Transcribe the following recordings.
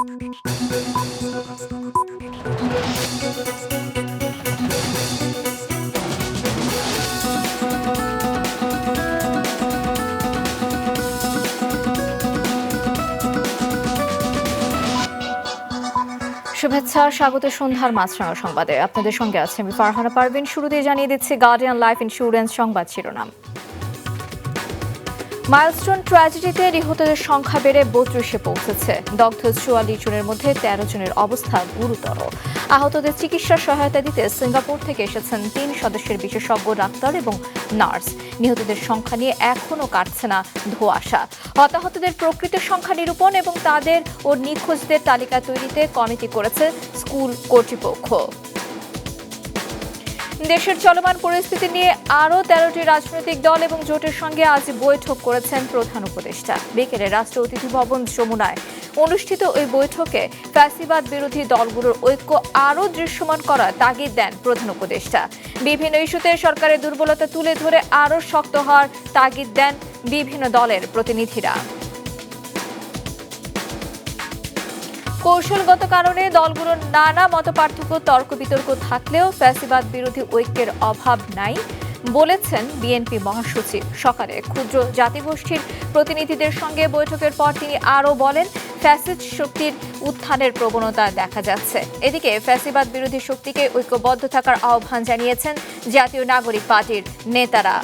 শুভেচ্ছা, স্বাগত সন্ধ্যার মাছরাঙা সংবাদে। আপনাদের সঙ্গে আছে আমি ফারহানা পারভিন। শুরুতেই জানিয়ে দিচ্ছি গার্ডিয়ান লাইফ ইন্স্যুরেন্স সংবাদ শিরোনাম। মাইলস্টোন ট্র্যাজেডিতে নিহতদের সংখ্যা বেড়ে 32-এ পৌঁছেছে। দগ্ধ 44 জনের মধ্যে 13 জনের অবস্থা গুরুতর। আহতদের চিকিৎসা সহায়তা দিতে সিঙ্গাপুর থেকে এসেছেন 3 সদস্যের বিশেষজ্ঞ ডাক্তার এবং নার্স। নিহতদের সংখ্যা নিয়ে এখনও কাটছে না ধোঁয়াশা। হতাহতদের প্রকৃত সংখ্যা নিরূপণ এবং তাদের ও নিখোঁজদের তালিকা তৈরিতে কমিটি করেছে স্কুল কর্তৃপক্ষ। দেশের চলমান পরিস্থিতি নিয়ে আরও 13টি রাজনৈতিক দল এবং জোটের সঙ্গে আজ বৈঠক করেছেন প্রধান উপদেষ্টা। বিকেলে রাষ্ট্র অতিথি ভবন যমুনায় অনুষ্ঠিত ওই বৈঠকে ফ্যাসিবাদ বিরোধী দলগুলোর ঐক্য আরও দৃশ্যমান করার তাগিদ দেন প্রধান উপদেষ্টা। বিভিন্ন ইস্যুতে সরকারের দুর্বলতা তুলে ধরে আরও শক্ত হওয়ার তাগিদ দেন বিভিন্ন দলের প্রতিনিধিরা। কৌশলগত কারণে দলগুলোর নানা মতপার্থক্য তর্ক বিতর্ক থাকলেও ফ্যাসিবাদ বিরোধী ঐক্যের অভাব নাই বলেছেন বিএনপি মহাসচিব। সকালে ক্ষুদ্র জাতিগোষ্ঠীর প্রতিনিধিদের সঙ্গে বৈঠকের পর তিনি আরও বলেন, ফ্যাসিস্ট শক্তির উত্থানের প্রবণতা দেখা যাচ্ছে। এদিকে ফ্যাসিবাদ বিরোধী শক্তিকে ঐক্যবদ্ধ থাকার আহ্বান জানিয়েছেন জাতীয় নাগরিক পার্টির নেতারা।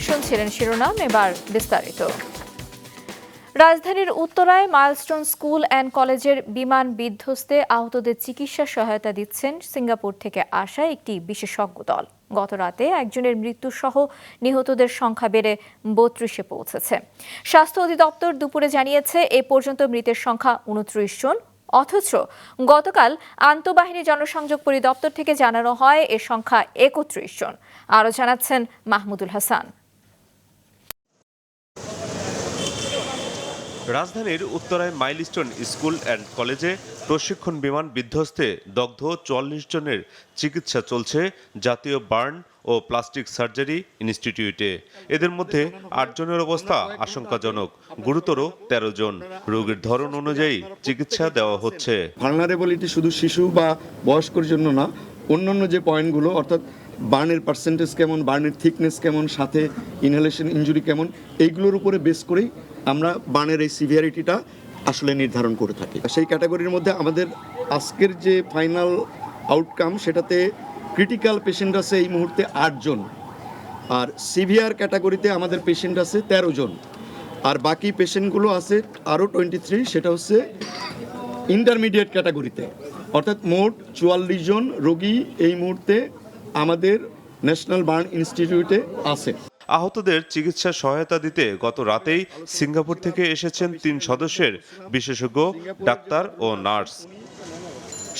শুনছিলেন শিরোনাম, এবার বিস্তারিত। রাজধানীর উত্তরায় মাইলস্টোন স্কুল অ্যান্ড কলেজের বিমান বিধ্বস্তে আহতদের চিকিৎসা সহায়তা দিচ্ছেন সিঙ্গাপুর থেকে আসা একটি বিশেষজ্ঞ দল। গত রাতে একজনের মৃত্যুসহ নিহতদের সংখ্যা বেড়ে 32-এ পৌঁছেছে। স্বাস্থ্য অধিদপ্তর দুপুরে জানিয়েছে এ পর্যন্ত মৃতের সংখ্যা 29 জন। অথচ গতকাল আন্তঃবাহিনী জনসংযোগ পরিদপ্তর থেকে জানানো হয় এ সংখ্যা 31 জন। আরও জানাচ্ছেন মাহমুদুল হাসান। রাজধানীর উত্তরায় মাইলস্টোন স্কুল অ্যান্ড কলেজে প্রশিক্ষণ বিমান বিধ্বস্তে দগ্ধ 44 জনের চিকিৎসা চলছে জাতীয় বার্ন ও প্লাস্টিক সার্জারি ইনস্টিটিউটে। এদের মধ্যে 8 জনের অবস্থা আশঙ্কাজনক, গুরুতর 13 জন। রোগীর ধরন অনুযায়ী চিকিৎসা দেওয়া হচ্ছে। ভালনারেবিলিটি শুধু শিশু বা বয়স্কর জন্য না, অন্যান্য যে পয়েন্টগুলো অর্থাৎ বার্নের পার্সেন্টেজ কেমন, বার্নের থিকনেস কেমন, সাথে ইনহেলেশন ইনজুরি কেমন, এইগুলোর উপরে বেস করেই আমরা বার্নের এই সিভিয়ারিটিটা আসলে নির্ধারণ করে থাকি। সেই ক্যাটাগরির মধ্যে আমাদের আজকের যে ফাইনাল আউটকাম, সেটাতে ক্রিটিক্যাল পেশেন্ট আছে এই মুহূর্তে 8 জন, আর সিভিয়ার ক্যাটাগরিতে আমাদের পেশেন্ট আছে 13 জন, আর বাকি পেশেন্টগুলো আছে আরও 23, সেটা হচ্ছে ইন্টারমিডিয়েট ক্যাটাগরিতে। অর্থাৎ মোট 44 জন রোগী এই মুহূর্তে আমাদের ন্যাশনাল বার্ন ইনস্টিটিউটে আছে। আহতদের চিকিৎসা সহায়তা দিতে গত রাতেই সিঙ্গাপুর থেকে এসেছেন 3 সদস্যের বিশেষজ্ঞ ডাক্তার ও নার্স।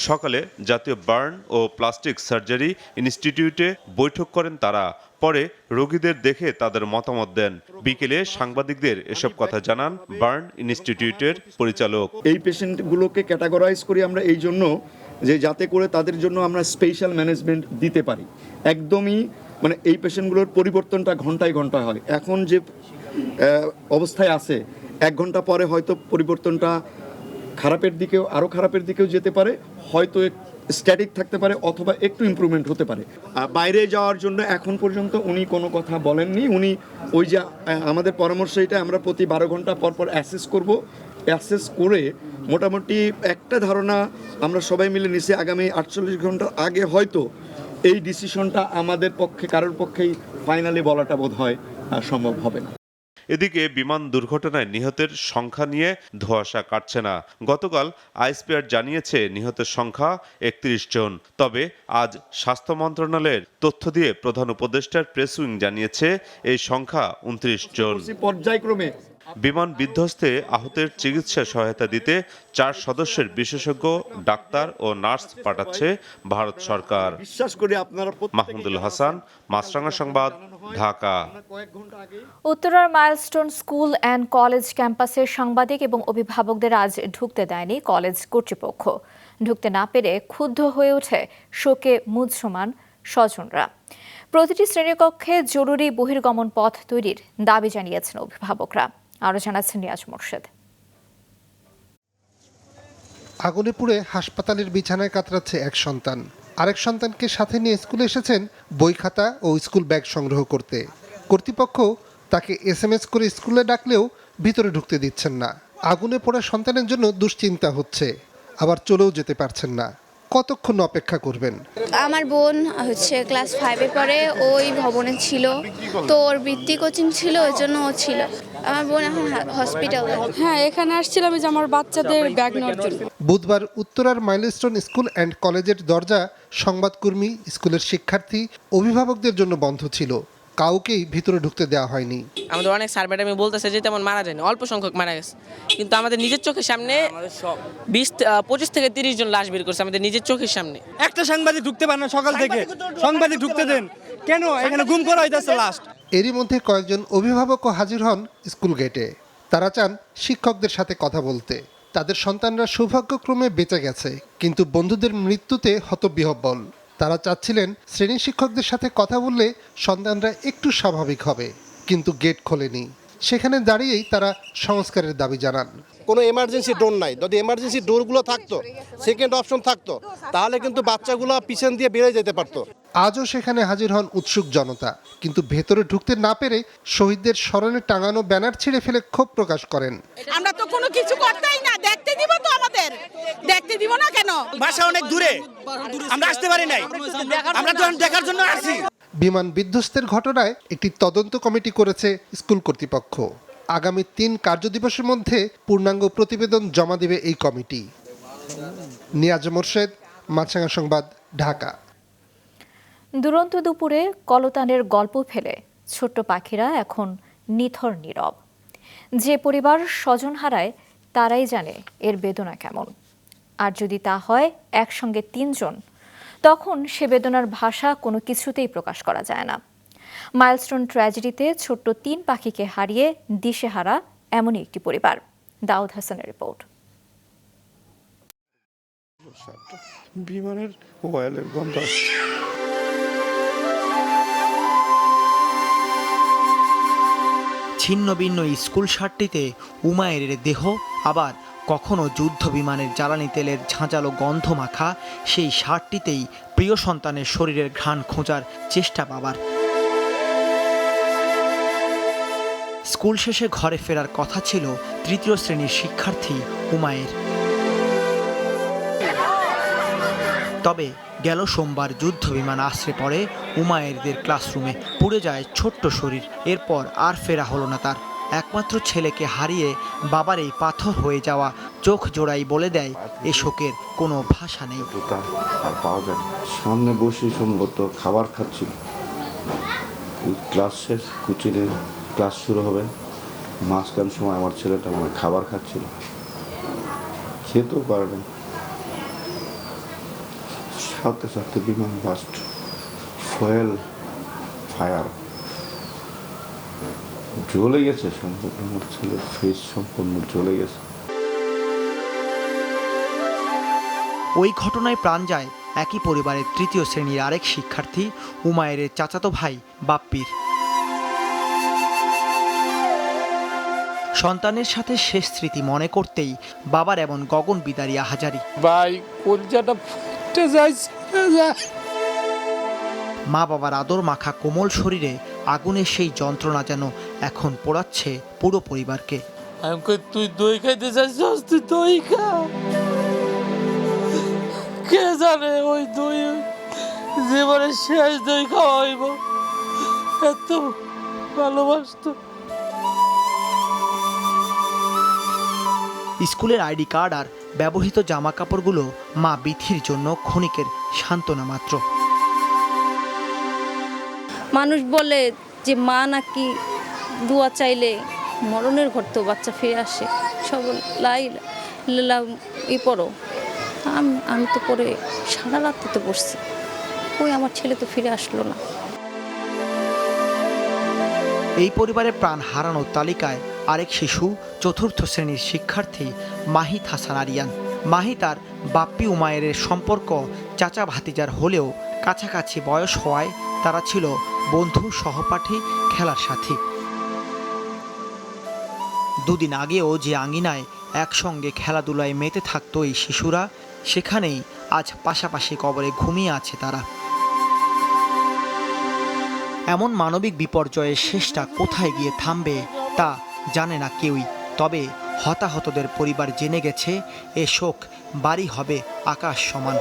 সকালে জাতীয় বার্ন ও প্লাস্টিক সার্জারি ইনস্টিটিউটে বৈঠক করেন তারা। পরে রোগীদের দেখে তাদের মতামত দেন। বিকেলে সাংবাদিকদের এসব কথা জানান বার্ন ইনস্টিটিউটের পরিচালক। এই পেশেন্টগুলোকে ক্যাটাগরাইজ করি আমরা এই জন্য যে যাতে করে তাদের জন্য আমরা স্পেশাল ম্যানেজমেন্ট দিতে পারি। একদমই মানে এই পেশেন্টগুলোর পরিবর্তনটা ঘন্টায় ঘন্টায় হয়। এখন যে অবস্থায় আছে, 1 ঘন্টা পরে হয়তো পরিবর্তনটা আরও খারাপের দিকেও যেতে পারে, হয়তো স্ট্যাটিক থাকতে পারে, অথবা একটু ইমপ্রুভমেন্ট হতে পারে। বাইরে যাওয়ার জন্য এখন পর্যন্ত উনি কোনো কথা বলেননি। উনি ওই যে আমাদের পরামর্শ, এটা আমরা প্রতি 12 ঘন্টা পর পর অ্যাসেস করব। অ্যাসেস করে মোটামুটি একটা ধারণা আমরা সবাই মিলে নিচে আগামী 48 ঘন্টার আগে হয়তো এই ডিসিশনটা আমাদের পক্ষে কারোর পক্ষেই ফাইনালি বলাটা বোধ হয় সম্ভব হবে না। এদিকে বিমান দুর্ঘটনায় নিহতের সংখ্যা নিয়ে ধোঁয়াশা কাটছে না। গতকাল আইসপিআর জানিয়েছে নিহতের সংখ্যা 31 জন। তবে আজ স্বাস্থ্য মন্ত্রণালয়ের তথ্য দিয়ে প্রধান উপদেষ্টার প্রেস উইং জানিয়েছে এই সংখ্যা 29 জন। পর্যায়ক্রমে বিমান বিধ্বস্তে আহতের চিকিৎসা সহায়তা দিতে 4 সদস্যের বিশেষজ্ঞ ডাক্তার ও নার্স পাঠাচ্ছে ভারত সরকার। বিশ্বাস করি আপনারা। মাহমুদুল হাসান, মাছরাঙা সংবাদ, ঢাকা। উত্তরার মাইলস্টোন স্কুল অ্যান্ড কলেজ ক্যাম্পাসের সাংবাদিক এবং অভিভাবকদের আজ ঢুকতে দেয়নি কলেজ কর্তৃপক্ষ। ঢুকতে না পেরে ক্ষুব্ধ হয়ে ওঠে শোকে মুহ্যমান স্বজনরা। প্রতিটি শ্রেণীকক্ষে জরুরি বহির্গমন পথ তৈরির দাবি জানিয়েছেন অভিভাবকরা। আরও জানাচ্ছেন নিয়াজ মোর্শেদ। আগুনে পুড়ে হাসপাতালের বিছানায় কাতরাচ্ছে এক সন্তান। আরেক সন্তানকে সাথে নিয়ে স্কুলে এসেছেন বই খাতা ও স্কুল ব্যাগ সংগ্রহ করতে। কর্তৃপক্ষ তাকে SMS করে স্কুলে ডাকলেও ভিতরে ঢুকতে দিচ্ছেন না। আগুনে পোড়া সন্তানের জন্য দুশ্চিন্তা হচ্ছে, আবার চলেও যেতে পারছেন না। কতক্ষণ অপেক্ষা করবেন? আমার বোন ক্লাস 5-এ পড়ে, ওই ভবনে ছিল, তো ওর বৃত্তি কোচিং ছিল, ওই জন্য ও ছিল। আমার বোন এখন হসপিটালে। হ্যাঁ, এখানে আসছিলাম যে আমার বাচ্চাদের ব্যাগ নেওয়ার জন্য। বুধবার উত্তরার মাইলস্টোন স্কুল অ্যান্ড কলেজের দরজা সংবাদকর্মী, স্কুলের শিক্ষার্থী, অভিভাবকদের জন্য বন্ধ ছিল। কাউকেই ভিতরে ঢুকতে দেওয়া হয়নি। আমাদের অনেক স্যার ম্যাডামই বলতেছে যে তেমন মারা যায়নি, অল্প সংখ্যক মারা গেছে, কিন্তু আমাদের নিজের চোখের সামনে 25 থেকে 30 জন লাশ বের করছে আমাদের নিজের চোখের সামনে। একটা সাংবাদিক ঢুকতে পারে না, সকাল থেকে সাংবাদিক ঢুকতে দেন কেন? এখানে গুম করা হইতাছে লাস্ট। এরই মধ্যে কয়েকজন অভিভাবকও হাজির হন স্কুল গেটে। তারা চান শিক্ষকদের সাথে কথা বলতে। তাদের সন্তানরা সৌভাগ্যক্রমে বেঁচে গেছে, কিন্তু বন্ধুদের মৃত্যুতে হতবিহ্বল। তারা চাচ্ছিলেন শ্রেণী শিক্ষকদের সাথে কথা বললে সন্তানরা একটু স্বাভাবিক হবে, কিন্তু গেট খোলেনি। সেখানে দাঁড়িয়েই তারা সংস্কারের দাবি জানান। কোনো এমার্জেন্সি ডোর নাই। যদি এমার্জেন্সি ডোরগুলো থাকতো, সেকেন্ড অপশন থাকতো, তাহলে কিন্তু বাচ্চাগুলো পিছন দিয়ে বেরিয়ে যেতে পারতো। আজও সেখানে হাজির হন উৎসুক জনতা, কিন্তু ভেতরে ঢুকতে না পেরে শহীদদের স্মরণে টাঙানো ব্যানার ছিঁড়ে ফেলে ক্ষোভ প্রকাশ করেন। আমরা তো কোনো কিছু করতেই না, দেখতে দিব তো আমাদের, দেখতে দিব না কেন? বাসা অনেক দূরে, আমরা আসতে পারি নাই, আমরা তো দেখার জন্য আসি। বিমান বিধ্বস্তের ঘটনায় একটি তদন্ত কমিটি করেছে স্কুল কর্তৃপক্ষ। আগামী 3 কার্যদিবসের মধ্যে পূর্ণাঙ্গ প্রতিবেদন জমা দেবে এই কমিটি। নিয়াজ মোর্শেদ, মাছরাঙা সংবাদ, ঢাকা। দুরন্ত দুপুরে কলতানের গল্প ফেলে ছোট্ট পাখিরা এখন নিথর নীরব। যে পরিবার স্বজন হারায় তারাই জানে এর বেদনা কেমন। আর যদি তা হয় একসঙ্গে 3 জন, তখন সে বেদনার ভাষা কোনো কিছুতেই প্রকাশ করা যায় না। মাইলস্টোন ট্র্যাজেডিতে ছোট্ট 3 পাখিকে হারিয়ে দিশেহারা এমনই একটি পরিবার। দাউদ হাসানের রিপোর্ট। বিমানের অয়েলের গন্ধ আসছে। ছিন্ন ভিন্ন স্কুল শার্টটিতে উমায়ের দেহ, আবার কখনো যুদ্ধ বিমানের জ্বালানি তেলের ঝাঁঝালো গন্ধ মাখা সেই শার্টটিতেই প্রিয় সন্তানের শরীরের ঘ্রাণ খোঁজার চেষ্টা বাবার। স্কুল শেষে ঘরে ফেরার কথা ছিল 3য় শ্রেণীর শিক্ষার্থী উমায়ের। তবে গেল সোমবার যুদ্ধ বিমান আশ্রে পড়ে উমায়েরদের ক্লাসরুমে। পুড়ে যায় ছোট্ট শরীর। এরপর আর ফেরা হলো না তার। একমাত্র ছেলেকে হারিয়ে বাবার এই পাথর হয়ে যাওয়া চোখ জোড়াই বলে দেয় এ শোকের কোনো ভাষা নেই। আর পাওয়া যায় সামনে বসে সম্ভবত খাবার খাচ্ছিল। ক্লাস শেষ, কোচিংয়ে ক্লাস শুরু হবে, মাঝখান সময় আমার ছেলেটা আমার খাবার খাচ্ছিল, খেতেও পারে না। সাথে সাথে বিমান বাস্ট, ফুয়েল ফায়ার, জ্বলে গেছে সম্পূর্ণ। আমার ছেলের ফেস সম্পূর্ণ জ্বলে গেছে। ওই ঘটনায় প্রাণ যায় একই পরিবারের 3য় শ্রেণীর আরেক শিক্ষার্থী উমায়ের চাচাতো ভাই বাপ্পির। সন্তানের সাথে শেষ স্মৃতি মনে করতেই বাবার এমন গগন বিদারী আহাজারি। মা বাবার আদর মাখা কোমল শরীরে আগুনের সেই যন্ত্রণা যেন এখন পোড়াচ্ছে পুরো পরিবারকে। তুই দই খাইতে চাইছিস, তুই দই খা। কে জানে ওই দই জীবনের শেষ দই খাওয়া হইব। এত ভালোবাসত। স্কুলের আইডি কার্ড আর ব্যবহৃত জামা কাপড়গুলো মা বিথির জন্য ক্ষণিকের সান্ত্বনা মাত্র। মানুষ বলে যে মা নাকি দোয়া চাইলে মরণের ঘর তো বাচ্চা ফিরে আসে। সব ই পড়ো। আমি তো পরে সারা রাত্রে তো পড়ছি, ওই আমার ছেলে তো ফিরে আসলো না। এই পরিবারের প্রাণ হারানোর তালিকায় আরেক শিশু 4র্থ শ্রেণীর শিক্ষার্থী মাহিত হাসান আরিয়ান। মাহি তার বাপ্পি উমায়ের সম্পর্ক চাচা ভাতিজার হলেও কাছাকাছি বয়স হওয়ায় তারা ছিল বন্ধু, সহপাঠী, খেলার সাথী। দুদিন আগেও যে আঙিনায় একসঙ্গে খেলাধুলায় মেতে থাকতো এই শিশুরা, সেখানেই আজ পাশাপাশি কবরে ঘুমিয়ে আছে তারা। এমন মানবিক বিপর্যয়ের শেষটা কোথায় গিয়ে থামবে তা জানে না কেউই। তবে হতাহতদের পরিবার জেনে গেছে এ শোক বাড়ি হবে আকাশ সমান।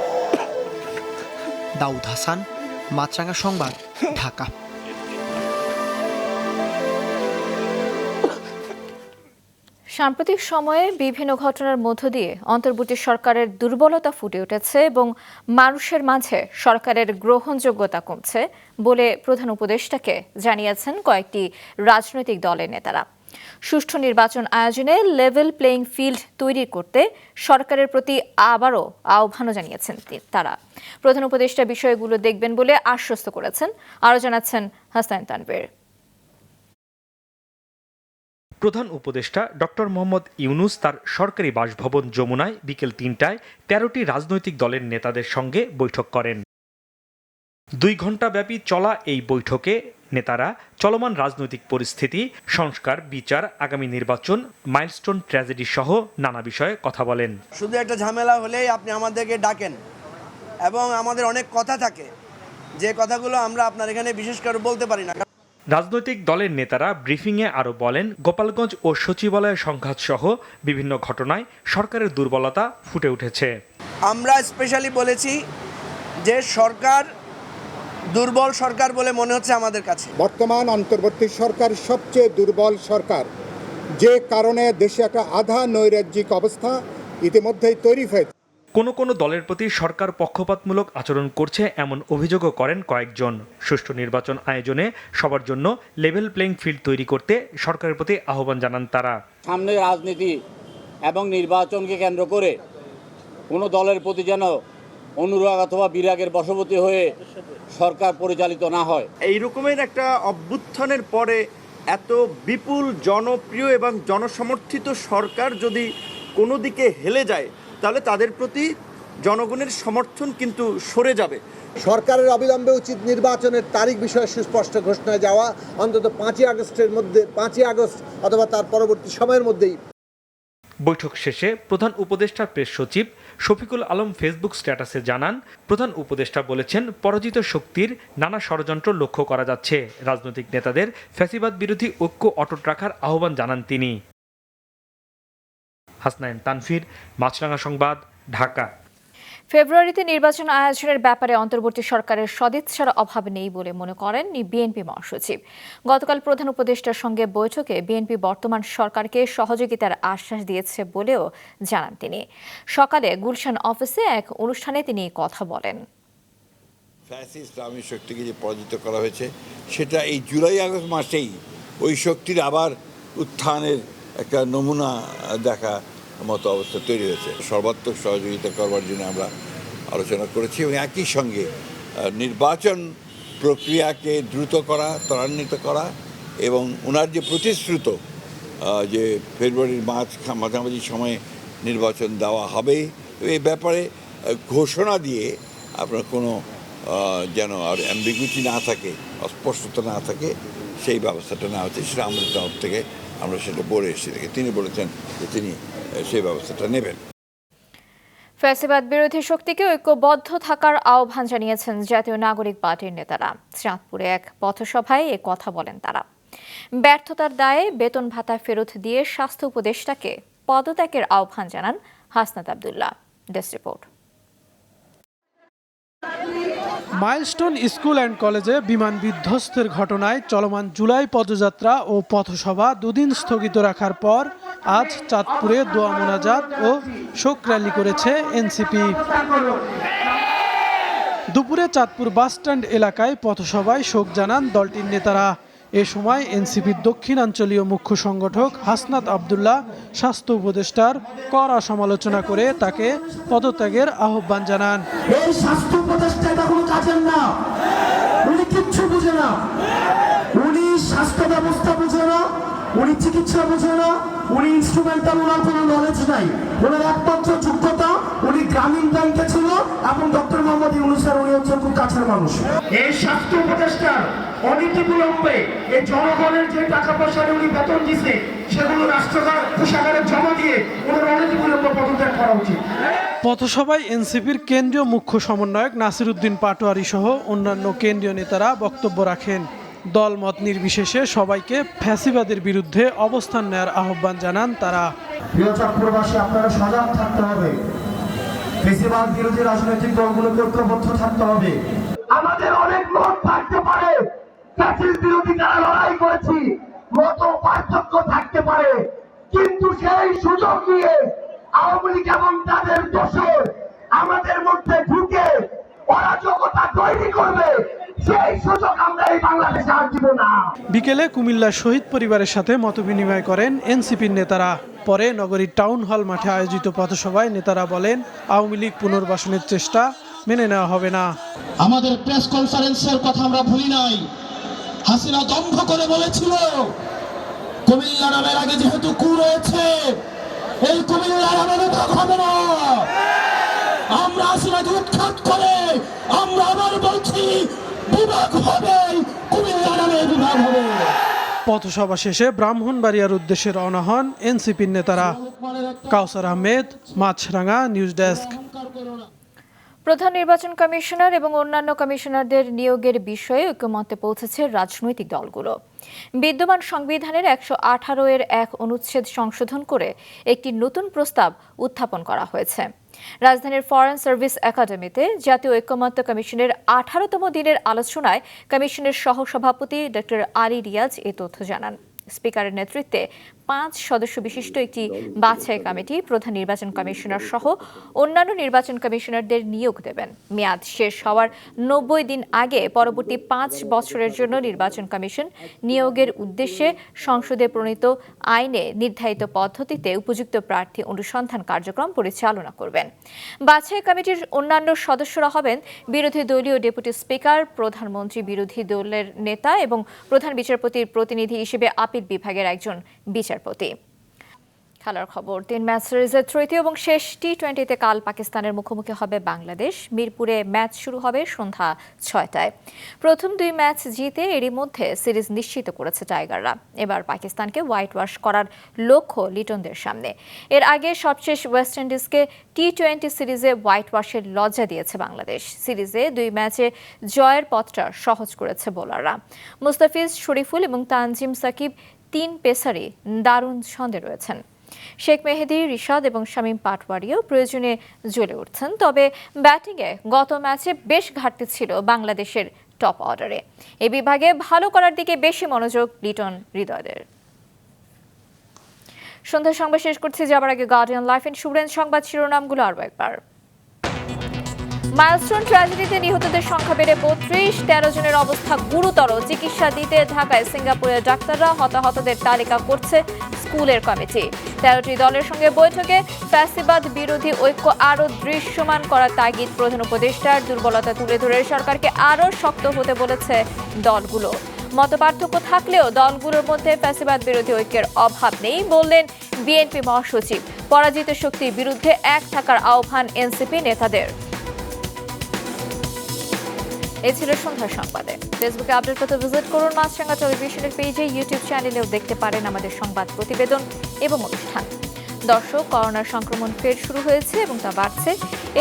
দাউদ হাসান, মাছরাঙা সংবাদ, ঢাকা। সাম্প্রতিক সময়ে বিভিন্ন ঘটনার মধ্য দিয়ে অন্তর্বর্তী সরকারের দুর্বলতা ফুটে উঠেছে এবং মানুষের মাঝে সরকারের গ্রহণযোগ্যতা কমছে বলে প্রধান উপদেষ্টাকে জানিয়েছেন কয়েকটি রাজনৈতিক দলের নেতারা। সুষ্ঠু নির্বাচন আয়োজনে লেভেল প্লেইং ফিল্ড তৈরি করতে সরকারের প্রতি আবারও আহ্বানও জানিয়েছেন তারা। প্রধান উপদেষ্টা বিষয়গুলো দেখবেন বলে আশ্বস্ত করেছেন। আরও জানাচ্ছেন হাসনাইন তানভীর। প্রধান উপদেষ্টা ডক্টর মোহাম্মদ ইউনুস তার সরকারি বাসভবন যমুনায় বিকেল ৩টায় ১৩টি রাজনৈতিক দলের নেতাদের সঙ্গে বৈঠক করেন। ২ ঘণ্টা ব্যাপী চলা এই বৈঠকে নেতারা চলমান রাজনৈতিক পরিস্থিতি, সংস্কার, বিচার, আগামী নির্বাচন, মাইলস্টোন ট্র্যাজেডি সহ নানা বিষয়ে কথা বলেন। শুধু একটা ঝামেলা হলেই আপনি আমাদেরকে ডাকেন এবং আমাদের অনেক কথা থাকে, যে কথাগুলো আমরা আপনার এখানে বিশেষ করে বলতে পারি না। রাজনৈতিক দলের নেতারা ব্রিফিংয়ে আরও বলেন, গোপালগঞ্জ ও সচিবালয় সংঘাত সহ বিভিন্ন ঘটনায় সরকারের দুর্বলতা ফুটে উঠেছে। আমরা স্পেশালি বলেছি যে সরকার দুর্বল সরকার বলে মনে হচ্ছে আমাদের কাছে। বর্তমান অন্তর্বর্তী সরকার সবচেয়ে দুর্বল সরকার, যে কারণে দেশে একটা আধা নৈরাজ্যিক অবস্থা ইতিমধ্যেই তৈরি হয়েছে। কোনো দলের প্রতি সরকার পক্ষপাতমূলক আচরণ করছে এমন অভিযোগও করেন কয়েকজন। সুষ্ঠু নির্বাচন আয়োজনে সবার জন্য লেভেল প্লেইং ফিল্ড তৈরি করতে সরকারের প্রতি আহ্বান জানান তারা। সামনে রাজনীতি এবং নির্বাচনকে কেন্দ্র করে কোনো দলের প্রতি যেন অনুরাগ অথবা বিরাগের বশবর্তী হয়ে সরকার পরিচালিত না হয়। এই রকমের একটা অভ্যুত্থানের পরে এত বিপুল জনপ্রিয় এবং জনসমর্থিত সরকার যদি কোনো দিকে হেলে যায়, তাহলে তাদের প্রতি জনগণের সমর্থন কিন্তু সরে যাবে। সরকারের অবিলম্বে উচিত নির্বাচনের তারিখ বিষয়ে সুস্পষ্ট ঘোষণা যাওয়া, অন্তত 5ই আগস্ট অথবা তার পরবর্তী সময়ের মধ্যেই। বৈঠক শেষে প্রধান উপদেষ্টার প্রেস সচিব শফিকুল আলম ফেসবুক স্ট্যাটাসে জানান, প্রধান উপদেষ্টা বলেছেন, পরাজিত শক্তির নানা ষড়যন্ত্র লক্ষ্য করা যাচ্ছে। রাজনৈতিক নেতাদের ফ্যাসিবাদ বিরোধী ঐক্য অটুট রাখার আহ্বান জানান তিনি। হাসনাইন তানভীর, মাছরাঙা সংবাদ, ঢাকা। ফেব্রুয়ারিতে নির্বাচন আয়োজনের ব্যাপারে অন্তর্বর্তী সরকারের সদিচ্ছার অভাব নেই বলে মনে করেন বিএনপি মহাসচিব। গতকাল প্রধান উপদেষ্টার সঙ্গে বৈঠকে বিএনপি বর্তমান সরকারকে সহযোগিতার আশ্বাস দিয়েছে বলেও জানান তিনি। সকালে গুলশান অফিসে এক অনুষ্ঠানে তিনি কথা বলেন। ফ্যাসিস্ট ইসলামী শক্তিকে যে পরাজিত করা হয়েছে, সেটা এই জুলাই আগস্ট মাসেই ওই শক্তির আবার উত্থানের একটা নমুনা দেখা মতো অবস্থা তৈরি হয়েছে। সর্বাত্মক সহযোগিতা করবার জন্য আমরা আলোচনা করেছি এবং একই সঙ্গে নির্বাচন প্রক্রিয়াকে দ্রুত করা, ত্বরান্বিত করা এবং ওনার যে প্রতিশ্রুত যে ফেব্রুয়ারির মাঝামাঝি সময়ে নির্বাচন দেওয়া হবে, এই ব্যাপারে ঘোষণা দিয়ে আপনার কোনো যেন আর অ্যাম্বিগুইটি না থাকে, অস্পষ্টতা না থাকে, সেই ব্যবস্থাটা না হচ্ছে, সেটা আমাদের তরফ থেকে আমরা সেটা বলে এসেছি। তিনি বলেছেন যে তিনি সেই ব্যবস্থাটা নেবেন। ফ্যাসিবাদ বিরোধী শক্তিকে ঐক্যবদ্ধ থাকার আহ্বান জানিয়েছেন জাতীয় নাগরিক পার্টির নেতারা। চাঁদপুরে এক পথসভায় এ কথা বলেন তারা। ব্যর্থতার দায়ে বেতন ভাতা ফেরত দিয়ে স্বাস্থ্য উপদেষ্টাকে পদত্যাগের আহ্বান জানান Hasnat Abdullah. Desk report. Milestone school and কলেজে বিমান বিধ্বস্তের ঘটনায় চলমান জুলাই পদযাত্রা ও পথসভা দুদিন স্থগিত রাখার পর আজ চাঁদপুরে দোয়া মোনাজাত ও শোক র্যালি করেছে এনসিপি। দুপুরে চাঁদপুর বাসস্ট্যান্ড এলাকায় পথসভায় শোক জানান দলটির নেতারা। এ সময় এনসিপির দক্ষিণাঞ্চলীয় মুখ্য সংগঠক হাসনাত আব্দুল্লাহ স্বাস্থ্য উপদেষ্টার কড়া সমালোচনা করে তাকে পদত্যাগের আহ্বান জানান। এই স্বাস্থ্য উপদেষ্টা কোনো কাজের না, উনি কিচ্ছু বুঝে না, উনি স্বাস্থ্য ব্যবস্থা বুঝে না, উনি চিকিৎসা বুঝে না, উনি ইনস্ট্রুমেন্টাল, ওনার কোনো নলেজ নাই। ওনার একমাত্র যোগ্যতা, উনি গ্রামীণ ব্যাংকে ছিল এবং ডক্টর মোহাম্মদ ইউনূসের উনি হচ্ছেন খুব কাছের মানুষ। এই স্বাস্থ্য উপদেষ্টার অনীতিবিলম্বে এই জনগণের যে টাকা পয়সা উনি বেতন দিছে, সেগুলো রাষ্ট্রদার কোষাগারে জমা দিয়ে ওনার অনতিবিলম্বে পদত্যাগ করা উচিত। পথসভায় এনসিপির কেন্দ্রীয় মুখ্য সমন্বয়ক নাসিরউদ্দিন পাটোয়ারি সহ অন্যান্য কেন্দ্রীয় নেতারা বক্তব্য রাখেন। দলমত নির্বিশেষে সবাইকে ফ্যাসিবাদের বিরুদ্ধে অবস্থান নেওয়ার আহ্বান জানান তারা। প্রিয় চট্টগ্রামবাসী, আপনারা সজাগ থাকতে হবে। ফ্যাসিবাদ বিরোধী রাজনৈতিক দলগুলোকে ঐক্যবদ্ধ থাকতে হবে। আমাদের অনেক মত থাকতে পারে, ফ্যাসিস্ট বিরোধী যারা লড়াই করেছি মত পার্থক্য থাকতে পারে, কিন্তু সেই সুযোগ নিয়ে আওয়ামী লীগ এবং তাদের দোষর আমাদের মধ্যে ঢুকে অরাজকতা তৈরি করবে, সেই সুযোগ আমরা এই বাংলাদেশে আর দিব না। বিকেলে কুমিল্লার শহীদ পরিবারের সাথে মতবিনিময় করেন এনসিপির নেতারা। পরে নগরীর টাউন হল মাঠে আয়োজিত পথসভায় নেতারা বলেন, আওয়ামী লীগ পুনর্বাসনের চেষ্টা মেনে নেওয়া হবে না। আমাদের প্রেস কনফারেন্সের কথা আমরা ভুলি নাই। হাসিনা দম্ভ করে বলেছিল কুমিল্লা নামের আগে যেহেতু কু রয়েছে, এই কুমিল্লার আমাদের ভাগ হবে না। আমরা হাসিনাকে উৎখাত করে আমরা আবার বলছি বিভাগ হবে, কুমিল্লা নামে বিভাগ হবে। পথসভা শেষে ব্রাহ্মণবাড়িয়ার উদ্দেশ্যে রওনা হন এনসিপির নেতারা। কাউসার আহমেদ, মাছরাঙা, নিউজ ডেস্ক। প্রধান নির্বাচন কমিশনার এবং অন্যান্য কমিশনারদের নিয়োগের বিষয়ে ঐকমত্যে পৌঁছেছে রাজনৈতিক দলগুলো। বিদ্যমান সংবিধানের 118 এক অনুচ্ছেদ সংশোধন করে একটি নতুন প্রস্তাব উত্থাপন করা হয়েছে। রাজধানীর ফরেন সার্ভিস একাডেমিতে জাতীয় ঐকমত্য কমিশনের 18তম দিনের আলোচনায় কমিশনের সহসভাপতি ডক্টর আলী রিয়াজ এ তথ্য জানান। স্পিকারের নেতৃত্বে 5 সদস্য বিশিষ্ট একটি বাছাই কমিটি প্রধান নির্বাচন কমিশনার সহ অন্যান্য নির্বাচন কমিশনারদের নিয়োগ দেবেন। মেয়াদ শেষ হওয়ার 90 দিন আগে পরবর্তী 5 বছরের জন্য নির্বাচন কমিশন নিয়োগের উদ্দেশ্যে সংসদে প্রণীত আইনে নির্ধারিত পদ্ধতিতে উপযুক্ত প্রার্থী অনুসন্ধান কার্যক্রম পরিচালনা করবেন। বাছাই কমিটির অন্যান্য সদস্যরা হবেন বিরোধী দলীয় ডেপুটি স্পিকার, প্রধানমন্ত্রী, বিরোধী দলের নেতা এবং প্রধান বিচারপতির প্রতিনিধি হিসেবে আপিল বিভাগের একজন বিচারপতি। খেলার খবর, 3 ম্যাচ সিরিজের তৃতীয় এবং শেষ টি-20তে কাল পাকিস্তানের মুখোমুখি হবে বাংলাদেশ। মিরপুরে ম্যাচ শুরু হবে সন্ধ্যা 6টায়। প্রথম 2 ম্যাচ জিতে এরই মধ্যে সিরিজ নিশ্চিত করেছে টাইগাররা। এবার পাকিস্তানকে হোয়াইট ওয়াশ করার লক্ষ্য লিটনদের সামনে। এর আগে সবশেষ ওয়েস্ট ইন্ডিজকে টি-20 সিরিজে হোয়াইট ওয়াশের লজ্জা দিয়েছে বাংলাদেশ। সিরিজে 2 ম্যাচে জয়ের পথটা সহজ করেছে বোলাররা। মুস্তাফিজ, শরীফুল এবং তানজিম সাকিব 3 পেসারই দারুণ ছন্দে রয়েছেন। শেখ মেহেদী, রিশাদ এবং শামীম পাটওয়ারিও প্রয়োজনে জ্বলে উঠছেন। তবে ব্যাটিংয়ে গত ম্যাচে বেশ ঘাটতি ছিল বাংলাদেশের টপ অর্ডারে। এই বিভাগে ভালো করার দিকে বেশি মনোযোগ লিটন হৃদয়দের। সন্ধ্যা সংবাদ শেষ করছি, যাবার আগে গার্ডিয়ান লাইফ ইন্স্যুরেন্স সংবাদ শিরোনামগুলো আরও একবার। মাইলস্টোন ট্র্যাজেডিতে নিহতদের সংখ্যা বেড়ে 32, 13 জনের অবস্থা গুরুতর। চিকিৎসা দিতে ঢাকায় সিঙ্গাপুরের ডাক্তাররা। হতাহতদের তালিকা করছে স্কুলের কমিটি। 13টি দলের সঙ্গে বৈঠকে ফ্যাসিবাদ বিরোধী ঐক্য আরও দৃশ্যমান করার তাগিদ প্রধান উপদেষ্টার। দুর্বলতা তুলে ধরে সরকারকে আরও শক্ত হতে বলেছে দলগুলো। মতপার্থক্য থাকলেও দলগুলোর মধ্যে ফ্যাসিবাদ বিরোধী ঐক্যের অভাব নেই বললেন বিএনপি মহাসচিব। পরাজিত শক্তির বিরুদ্ধে এক থাকার আহ্বান এনসিপি নেতাদের। এই ছিল সন্ধ্যার সংবাদে। ফেসবুকে আপডেট পেতে ভিজিট করুন মাছরাঙা টেলিভিশনের পেজে, ইউটিউব চ্যানেলেও দেখতে পারেন আমাদের সংবাদ প্রতিবেদন এবং অনুষ্ঠান। দর্শক, করোনার সংক্রমণ ফের শুরু হয়েছে এবং তা বাড়ছে।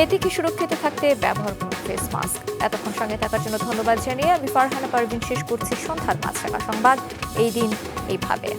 এ থেকে সুরক্ষিত থাকতে ব্যবহার করুন ফেস মাস্ক। এতক্ষণ সঙ্গে থাকার জন্য ধন্যবাদ জানিয়ে আমি ফারহানা পারভিন শেষ করছি সন্ধ্যার মাছরাঙা সংবাদ। এই দিন এইভাবে।